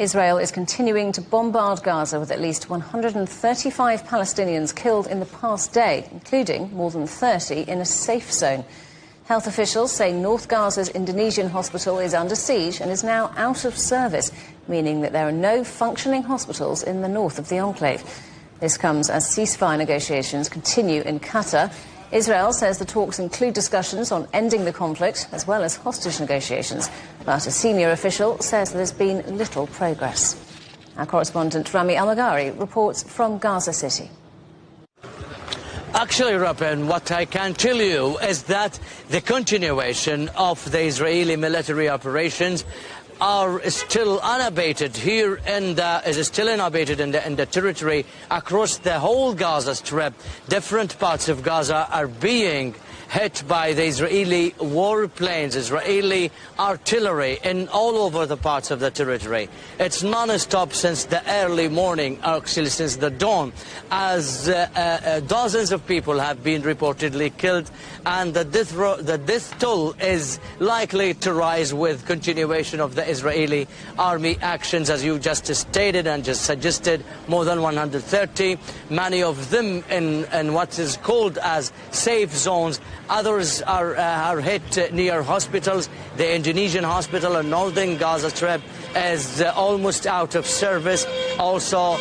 Israel is continuing to bombard Gaza with at least 135 Palestinians killed in the past day, including more than 30 in a safe zone. Health officials say North Gaza's Indonesian hospital is under siege and is now out of service, meaning that there are no functioning hospitals in the north of the enclave. This comes as ceasefire negotiations continue in Qatar. Israel says the talks include discussions on ending the conflict as well as hostage negotiations, but a senior official says there's been little progress. Our correspondent Rami Al-Magari reports from Gaza City. Actually, Robin, what I can tell you is that the continuation of the Israeli military operations are still unabated here and is still unabated in the territory across the whole Gaza Strip. Different parts of Gaza are being hit by the Israeli warplanes, Israeli artillery in all over the parts of the territory. It's non-stop since the early morning, actually since the dawn, as dozens of people have been reportedly killed, and the death toll is likely to rise with continuation of the Israeli army actions, as you just stated and just suggested. More than 130, many of them in what is called as safe zones. Others are hit near hospitals. The Indonesian hospital in northern Gaza Strip is almost out of service, also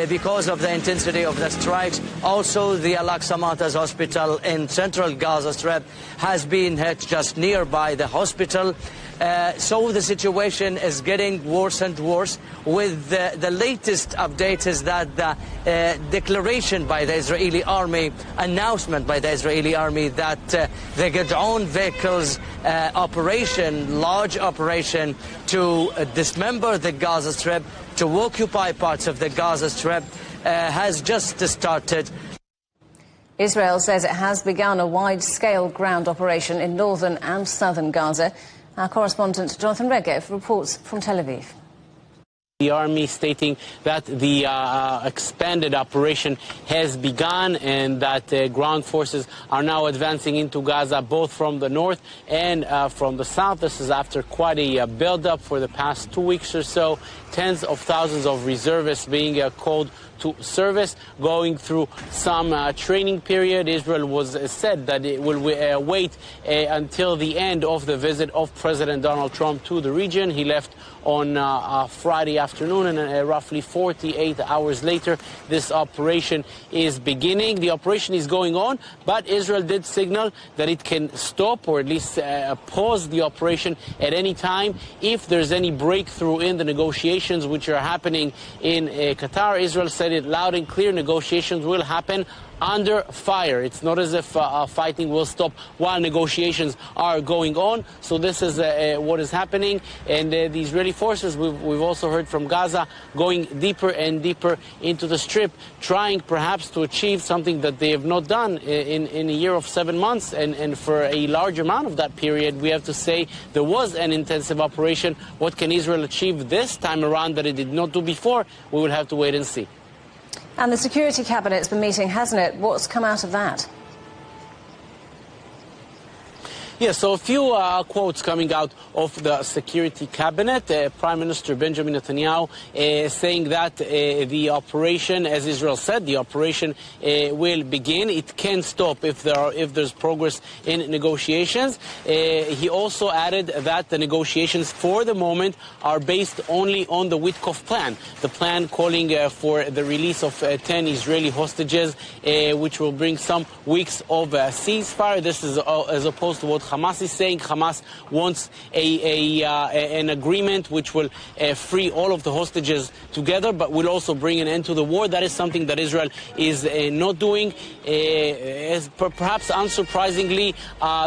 because of the intensity of the strikes. Also, the Al-Aqsa Martyrs Hospital in central Gaza Strip has been hit just nearby the hospital. So the situation is getting worse and worse. With the latest update is that the declaration by the Israeli army, announcement by the Israeli army that the Gideon vehicles operation, large operation to dismember the Gaza Strip, to occupy parts of the Gaza Strip, has just started. Israel says it has begun a wide-scale ground operation in northern and southern Gaza. Our correspondent Jonathan Regev reports from Tel Aviv. The army stating that the expanded operation has begun and that ground forces are now advancing into Gaza, both from the north and from the south. This is after quite a build-up for the past 2 weeks or so. Tens of thousands of reservists being called to service, going through some training period. Israel was said that it will wait until the end of the visit of President Donald Trump to the region. He left on Friday afternoon, and roughly 48 hours later, this operation is beginning. The operation is going on, but Israel did signal that it can stop or at least pause the operation at any time if there's any breakthrough in the negotiations which are happening in Qatar. Israel said it loud and clear: negotiations will happen under fire. It's not as if fighting will stop while negotiations are going on. So this is what is happening. And the Israeli forces, we've also heard from Gaza, going deeper and deeper into the Strip, trying perhaps to achieve something that they have not done in a year of 7 months. And for a large amount of that period, we have to say there was an intensive operation. What can Israel achieve this time around that it did not do before? We will have to wait and see. And the Security Cabinet's been meeting, hasn't it? What's come out of that? Yeah, so a few quotes coming out of the Security Cabinet. Prime Minister Benjamin Netanyahu saying that the operation, as Israel said, the operation will begin. It can stop if there's progress in negotiations. He also added that the negotiations for the moment are based only on the Witkoff plan, the plan calling for the release of 10 Israeli hostages, which will bring some weeks of ceasefire. This is as opposed to what Hamas is saying. Hamas wants an agreement which will free all of the hostages together, but will also bring an end to the war. That is something that Israel is not doing. Perhaps unsurprisingly,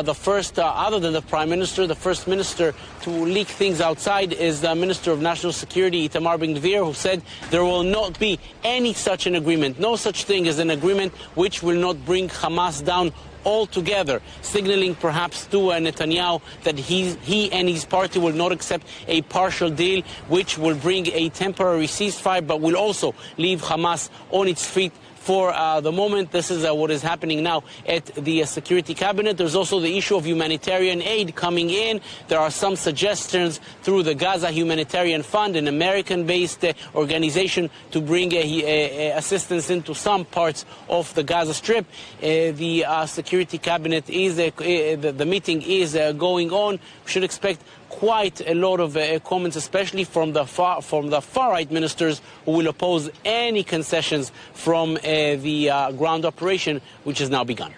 the first, other than the Prime Minister, the First Minister to leak things outside is the Minister of National Security, Itamar Ben-Gvir, who said there will not be any such an agreement, no such thing as an agreement which will not bring Hamas down altogether, signaling perhaps to Netanyahu that he and his party will not accept a partial deal which will bring a temporary ceasefire but will also leave Hamas on its feet for the moment. This is what is happening now at the Security Cabinet. There's also the issue of humanitarian aid coming in. There are some suggestions through the Gaza Humanitarian Fund, an American-based organization, to bring assistance into some parts of the Gaza Strip. The Security Cabinet is the meeting is going on. We should expect quite a lot of comments, especially from the far-right ministers, who will oppose any concessions from the ground operation, which has now begun.